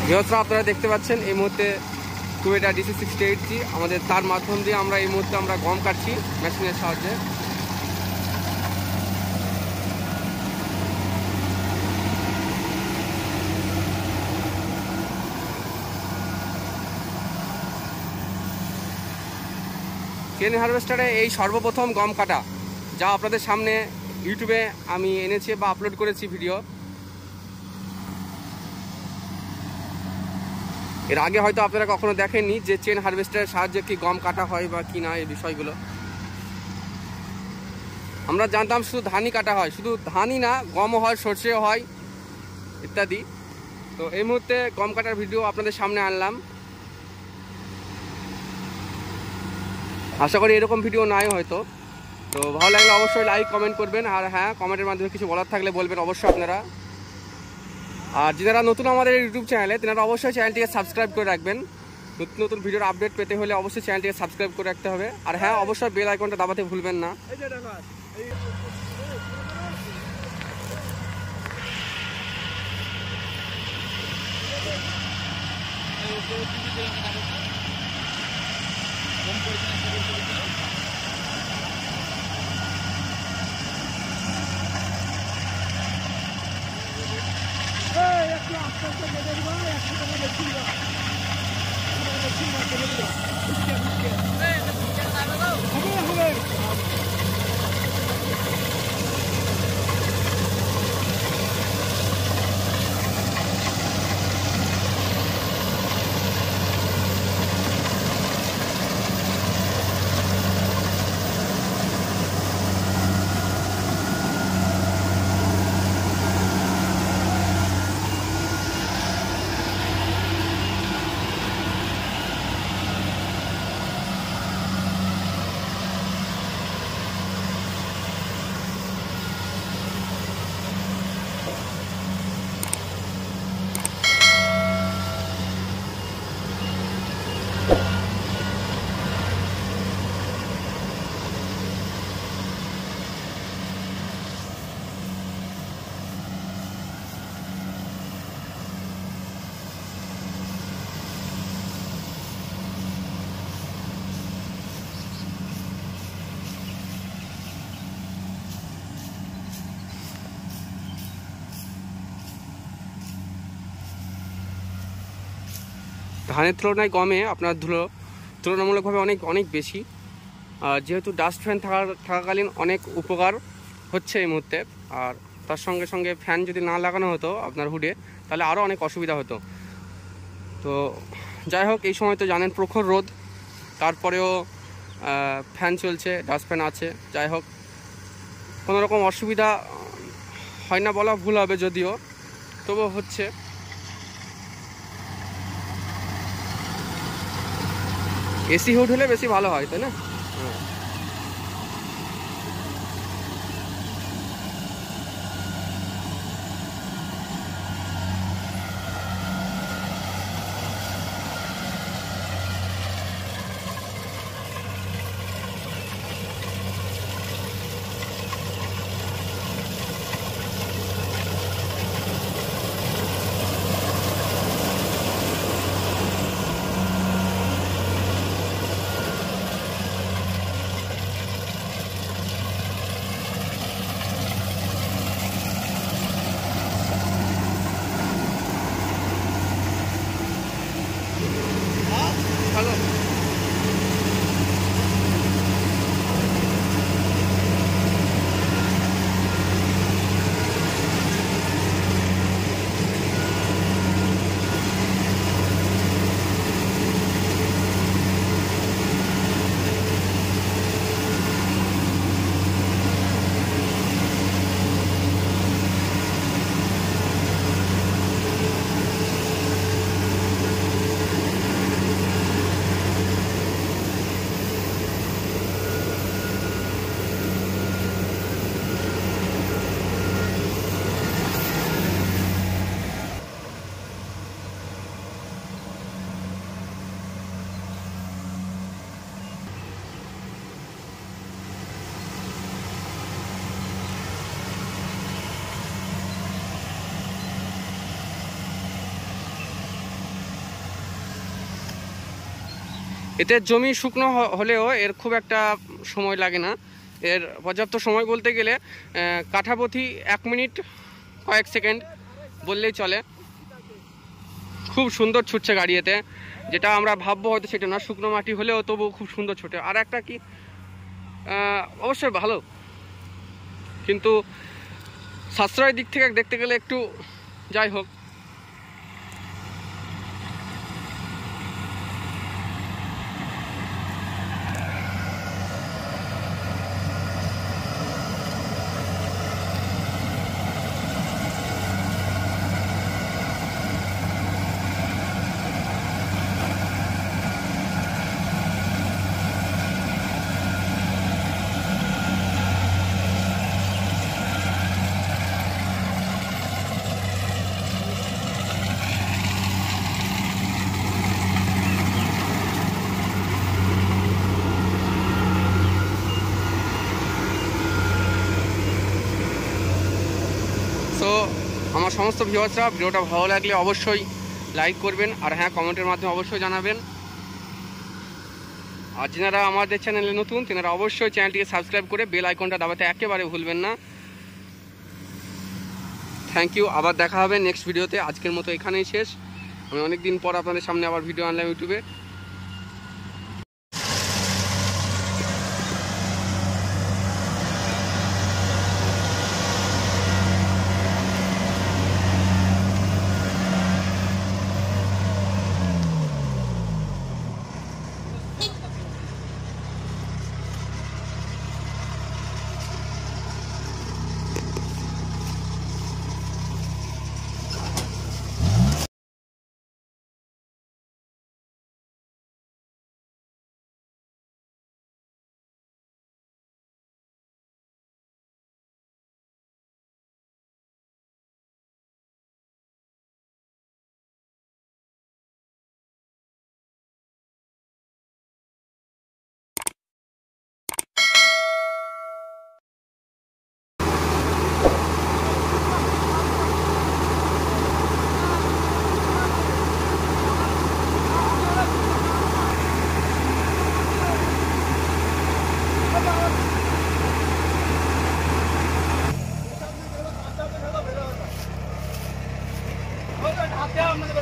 বৃহত্তর আপনারা দেখতে পাচ্ছেন এই মুহূর্তে কুয়েটা DC-68G আমাদের তার মাধ্যম দিয়ে আমরা এই মুহূর্তে আমরা গম কাটছি মেশিনের সাহায্যে। চেন হারভেস্টারে এই সর্বপ্রথম গম কাটা, যা আপনাদের সামনে ইউটিউবে আমি এনেছি বা আপলোড করেছি ভিডিও। এর আগে হয়তো আপনারা কখনো দেখেননি যে চেন হারভেস্টারের সাহায্যে কি গম কাটা হয় বা কি না, এই বিষয়গুলো আমরা জানতাম শুধু ধানই কাটা হয়, শুধু ধানই না, গমও হয়, সর্ষেও হয় ইত্যাদি। তো এই মুহূর্তে গম কাটার ভিডিও আপনাদের সামনে আনলাম। আশা করি এরকম ভিডিও নাই হয়তো। তো ভালো লাগলে অবশ্যই লাইক কমেন্ট করবেন, আর হ্যাঁ, কমেন্টের মাধ্যমে কিছু বলার থাকলে বলবেন অবশ্যই আপনারা। আর যারা নতুন আমাদের ইউটিউব চ্যানেলে, তেনারা অবশ্যই চ্যানেলটিকে সাবস্ক্রাইব করে রাখবেন। নতুন নতুন ভিডিওর আপডেট পেতে হলে অবশ্যই চ্যানেলটিকে সাবস্ক্রাইব করে রাখতে হবে। আর হ্যাঁ, অবশ্যই বেল আইকনটা দাবাতে ভুলবেন না। ধানের তুলনায় গমে আপনার ধুলো তুলনামূলকভাবে অনেক বেশি। যেহেতু ডাস্ট ফ্যান থাকাকালীন অনেক উপকার হচ্ছে এই মুহূর্তে। আর তার সঙ্গে সঙ্গে ফ্যান যদি না লাগানো হতো আপনার হুডে, তাহলে আরও অনেক অসুবিধা হতো। তো যাই হোক, এই সময় তো জানেন প্রখর রোদ, তারপরেও ফ্যান চলছে, ডাস্ট ফ্যান আছে। যাই হোক, কোনো রকম অসুবিধা হয় না বলা ভুল হবে, যদিও তবুও হচ্ছে। এসি হুড হলে বেশি ভালো হয়, তাই না? এতে জমি শুকনো হলেও এর খুব একটা সময় লাগে না। এর পর্যাপ্ত সময় বলতে গেলে কাঠাপথি 1 মিনিট কয়েক সেকেন্ড বললেই চলে। খুব সুন্দর ছুটছে গাড়ি এতে, যেটা আমরা ভাববো হয়তো সেটা না, শুকনো মাটি হলেও তবু খুব সুন্দর ছোটে। আর একটা কি অবশ্যই ভালো, কিন্তু সাশ্রয়ের দিক থেকে দেখতে গেলে একটু যাই হোক। তো আমার সমস্ত ভিউয়ার্সরা ভিডিওটা ভালো লাগলে অবশ্যই লাইক করবেন, আর হ্যাঁ কমেন্টের মাধ্যমে অবশ্যই জানাবেন। আর যারা আমাদের চ্যানেলে নতুন তেনারা অবশ্যই চ্যানেলটিকে সাবস্ক্রাইব করে বেল আইকনটা দাবাতে একেবারে ভুলবেন না। থ্যাংক ইউ, আবার দেখা হবে নেক্সট ভিডিওতে। আজকের মতো এখানেই শেষ। আমি অনেক দিন পর আপনাদের সামনে আবার ভিডিও আনলাম ইউটিউবে। হাতে আমাদের